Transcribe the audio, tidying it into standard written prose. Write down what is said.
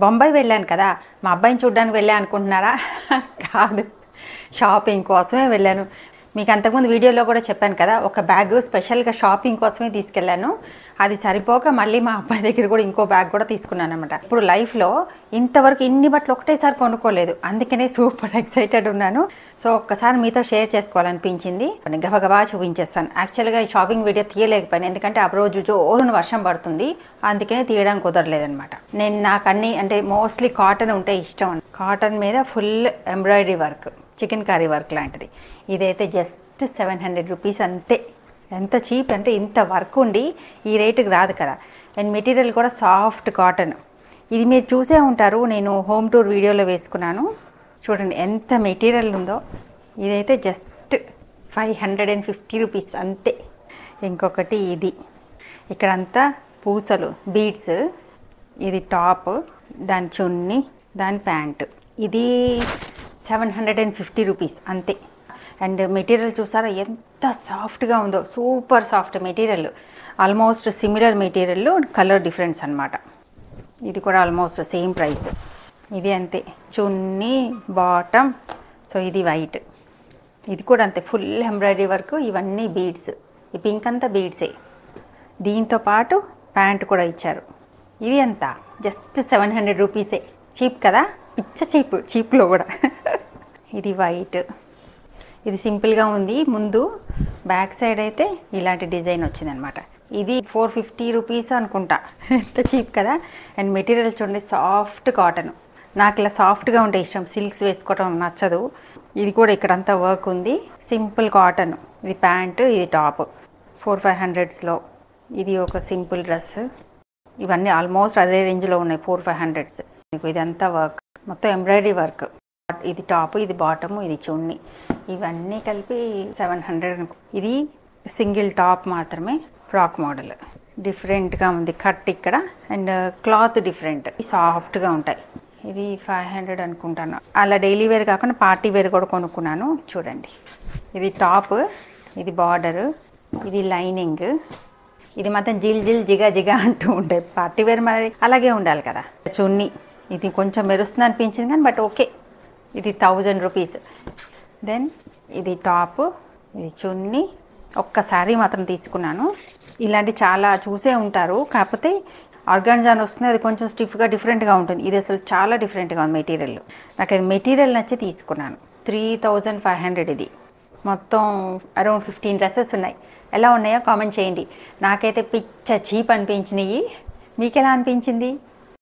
బొంబాయి వెళ్ళాను కదా, మా అబ్బాయిని చూడడానికి వెళ్ళా అనుకుంటున్నారా? కాదు, షాపింగ్ కోసమే వెళ్ళాను. మీకు అంతకుముందు వీడియోలో కూడా చెప్పాను కదా, ఒక బ్యాగ్ స్పెషల్గా షాపింగ్ కోసమే తీసుకెళ్ళాను. అది సరిపోక మళ్ళీ మా అబ్బాయి దగ్గర కూడా ఇంకో బ్యాగ్ కూడా తీసుకున్నాను అనమాట. ఇప్పుడు లైఫ్లో ఇంతవరకు ఇన్ని బట్టలు ఒకటేసారి కొనుక్కోలేదు, అందుకనే సూపర్ ఎక్సైటెడ్ ఉన్నాను. సో ఒక్కసారి మీతో షేర్ చేసుకోవాలనిపించింది, గబగబా చూపించేస్తాను. యాక్చువల్గా ఈ షాపింగ్ వీడియో తీయలేకపోయాను, ఎందుకంటే ఆ రోజు జోరున వర్షం పడుతుంది, అందుకనే తీయడం కుదరలేదనమాట. నేను నాకు అన్నీ అంటే మోస్ట్లీ కాటన్ ఉంటే ఇష్టం. కాటన్ మీద full embroidery work, chicken curry work లాంటిది. ఇదైతే జస్ట్ 700 రూపీస్ అంతే. ఎంత చీప్ అంటే ఇంత వర్క్ ఉండి ఈ రేటుకి రాదు కదా. అండ్ మెటీరియల్ కూడా సాఫ్ట్ కాటన్. ఇది మీరు చూసే ఉంటారు, నేను హోమ్ టూర్ వీడియోలో వేసుకున్నాను. చూడండి ఎంత మెటీరియల్ ఉందో. ఇదైతే జస్ట్ 550 రూపీస్ అంతే. ఇంకొకటి ఇది, ఇక్కడంతా పూసలు బీడ్స్. ఇది టాప్, దాని చున్నీ, దాని ప్యాంటు. ఇది 750 రూపీస్ అంతే. అండ్ మెటీరియల్ చూసారా ఎంత సాఫ్ట్గా ఉందో, super soft material. Almost similar material, colour difference అనమాట. ఇది కూడా ఆల్మోస్ట్ సేమ్ ప్రైస్. ఇది అంతే, చున్నీ బాటమ్. సో ఇది వైట్, ఇది కూడా అంతే ఫుల్ ఎంబ్రాయిడరీ వర్క్. ఇవన్నీ బీడ్స్, ఈ పింక్ అంతా బీడ్సే. దీంతో పాటు ప్యాంట్ కూడా ఇచ్చారు. ఇది ఎంత, జస్ట్ 700 రూపీసే. చీప్ కదా, పిచ్చ చీప్, చీప్లో కూడా. ఇది వైట్, ఇది సింపుల్గా ఉంది. ముందు బ్యాక్ సైడ్ అయితే ఇలాంటి డిజైన్ వచ్చిందనమాట. ఇది 450 రూపీస్ అనుకుంటా. ఎంత చీప్ కదా. అండ్ మెటీరియల్ చూడండి, సాఫ్ట్ కాటన్. నాకు ఇలా సాఫ్ట్గా ఉంటే ఇష్టం, సిల్క్స్ వేసుకోవడం నచ్చదు. ఇది కూడా ఇక్కడంతా వర్క్ ఉంది, సింపుల్ కాటన్. ఇది ప్యాంటు, ఇది టాప్. 400-500లో. ఇది ఒక సింపుల్ డ్రెస్. ఇవన్నీ ఆల్మోస్ట్ అదే రేంజ్లో ఉన్నాయి, 400-500. ఇదంతా వర్క్, మొత్తం ఎంబ్రాయిడరీ వర్క్. ఇది టాప్, ఇది బాటము, ఇది చున్నీ. ఇవన్నీ కలిపి 700. ఇది సింగిల్ టాప్ మాత్రమే, ఫ్రాక్ మోడల్. డిఫరెంట్గా ఉంది కట్ ఇక్కడ, అండ్ క్లాత్ డిఫరెంట్, సాఫ్ట్గా ఉంటాయి. ఇది 500 అనుకుంటాను. అలా డైలీ వేర్ కాకుండా పార్టీ వేర్ కూడా కొనుక్కున్నాను. చూడండి, ఇది టాప్, ఇది బార్డరు, ఇది లైనింగ్. ఇది మాత్రం జిల్ జిల్ జిగా జిగా అంటూ ఉంటాయి. పార్టీ వేర్ మరి అలాగే ఉండాలి కదా. చున్నీ, ఇది కొంచెం మెరుస్తుంది అనిపించింది కానీ బట్ ఓకే. ఇది 1000 రూపీస్. దెన్ ఇది టాప్, ఇది చున్నీ. ఒక్కసారి మాత్రం తీసుకున్నాను. ఇలాంటి చాలా చూసే ఉంటారు, కాకపోతే ఆర్గాన్జాన్ వస్తుంది, అది కొంచెం స్టిఫ్గా డిఫరెంట్గా ఉంటుంది. ఇది అసలు చాలా డిఫరెంట్గా ఉంది మెటీరియల్. నాకు అది మెటీరియల్ నచ్చి తీసుకున్నాను. 3500 ఇది. మొత్తం అరౌండ్ 15 డ్రెస్సెస్ ఉన్నాయి. ఎలా ఉన్నాయో కామెంట్ చేయండి. నాకైతే పిచ్చ చీప్ అనిపించినాయి. మీకు ఎలా అనిపించింది?